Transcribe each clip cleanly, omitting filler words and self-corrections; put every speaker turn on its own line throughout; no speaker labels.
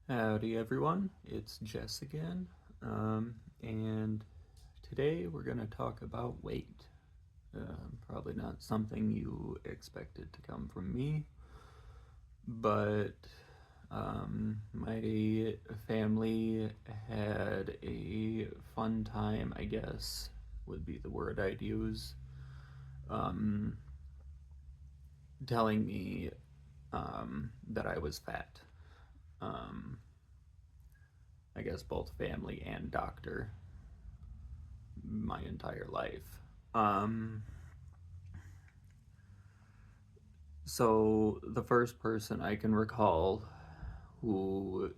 Howdy everyone, it's Jess again, and today we're going to talk about weight. Probably not something you expected to come from me, but my family had a fun time, I guess, would be the word I'd use, um, telling me that I was fat. Um, I guess both family and doctor my entire life. Um, so the first person I can recall who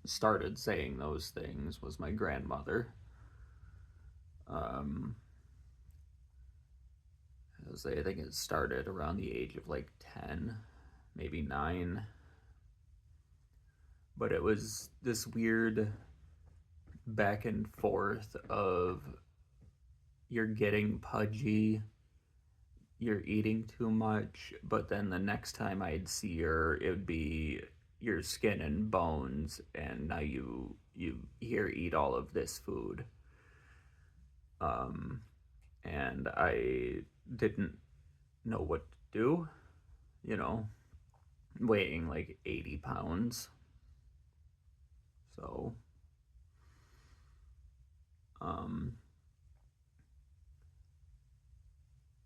started saying those things was my grandmother. Um, I think it started around the age of like 10, maybe 9. But it was this weird back and forth of you're getting pudgy, you're eating too much, but then the next time I'd see her, it would be your skin and bones, and now you here eat all of this food. Um, and I didn't know what to do, you know, weighing like 80 pounds. So, um,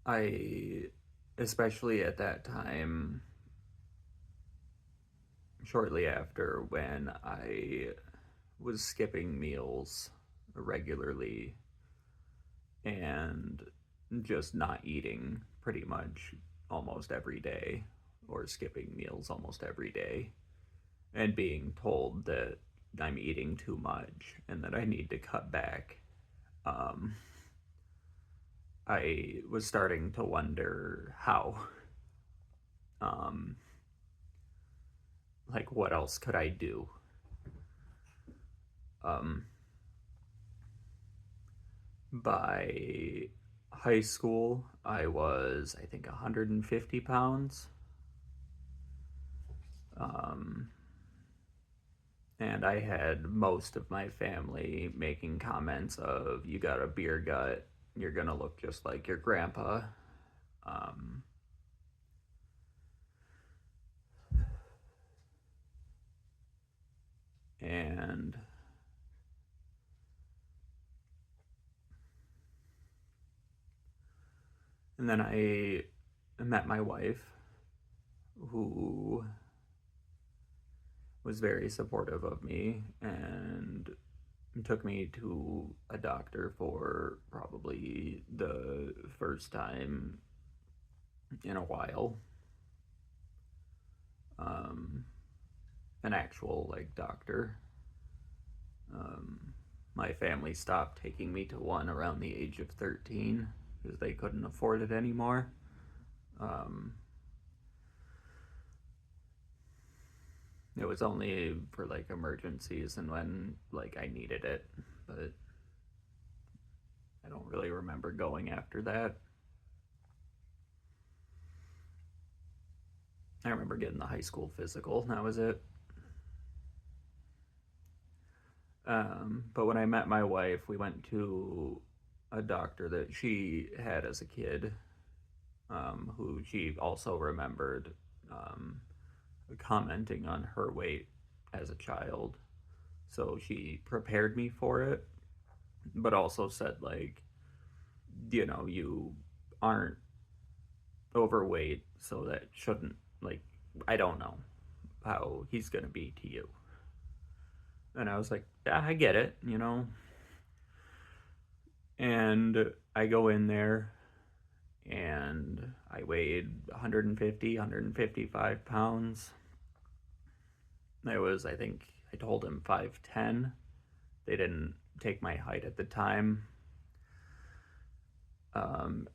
I, especially at that time, shortly after when I was skipping meals regularly and just not eating pretty much almost every day or skipping meals almost every day and being told that I'm eating too much and that I need to cut back. Um, I was starting to wonder how. Um, like, what else could I do? Um, by high school, I was, I think, 150 pounds. Um, and I had most of my family making comments of, you got a beer gut, you're gonna look just like your grandpa. Um, and and then I met my wife, who was very supportive of me and took me to a doctor for probably the first time in a while. Um, an actual like doctor. Um, my family stopped taking me to one around the age of 13 because they couldn't afford it anymore. Um, it was only for like emergencies and when like I needed it, but I don't really remember going after that. I remember getting the high school physical, and that was it. But when I met my wife, we went to a doctor that she had as a kid, who she also remembered um, commenting on her weight as a child. So she prepared me for it, but also said, like, you aren't overweight, so that shouldn't, like, I don't know how he's going to be to you. And I was like, yeah, I get it. And I go in there and I weighed 150, 155 pounds. I was, I think, I told him 5'10". They didn't take my height at the time.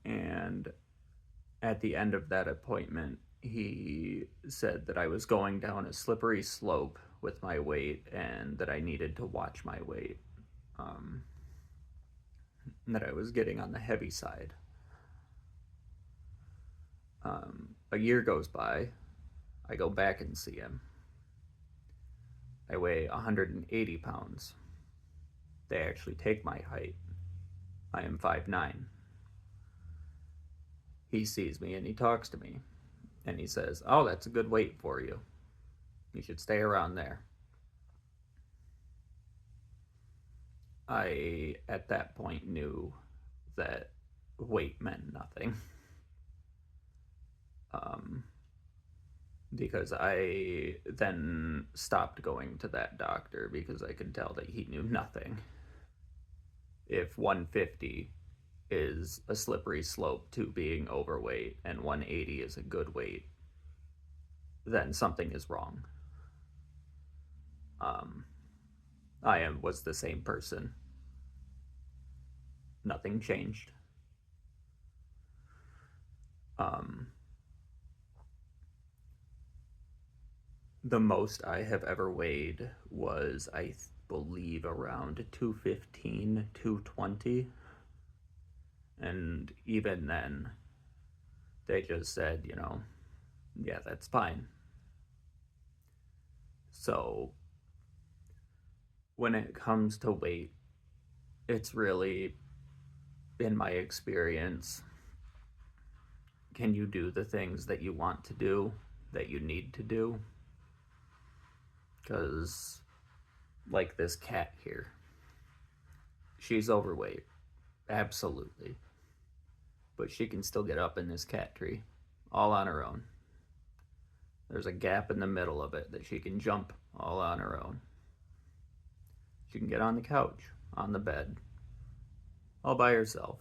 And at the end of that appointment, he said that I was going down a slippery slope with my weight and that I needed to watch my weight. Um, that I was getting on the heavy side. A year goes by. I go back and see him. I weigh 180 pounds. They actually take my height. I am 5'9". He sees me and he talks to me. And he says, "Oh, that's a good weight for you. You should stay around there." I, at that point, knew that weight meant nothing. Um, because I then stopped going to that doctor because I could tell that he knew nothing. If 150 is a slippery slope to being overweight and 180 is a good weight, then something is wrong. Um, was the same person. Nothing changed. Um, the most I have ever weighed was, I believe, around 215, 220. And even then, they just said, yeah, that's fine. So when it comes to weight, it's really, in my experience, can you do the things that you want to do, that you need to do? Because, like this cat here, she's overweight, absolutely. But she can still get up in this cat tree, all on her own. There's a gap in the middle of it that she can jump all on her own. She can get on the couch, on the bed, all by herself.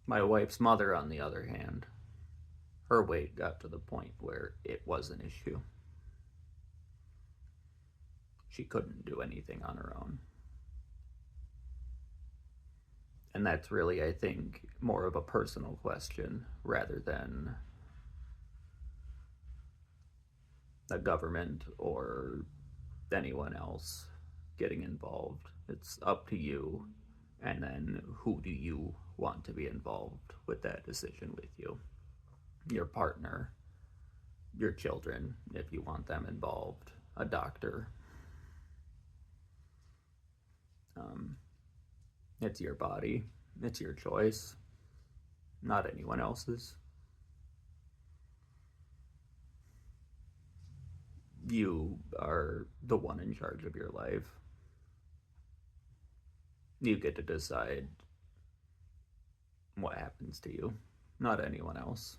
My wife's mother, on the other hand, her weight got to the point where it was an issue. She couldn't do anything on her own. And that's really, I think, more of a personal question rather than a government or anyone else getting involved. It's up to you, and then who do you want to be involved with that decision with you? Your partner, your children, if you want them involved, a doctor. Um, it's your body, it's your choice, not anyone else's. You are the one in charge of your life. You get to decide what happens to you, not anyone else.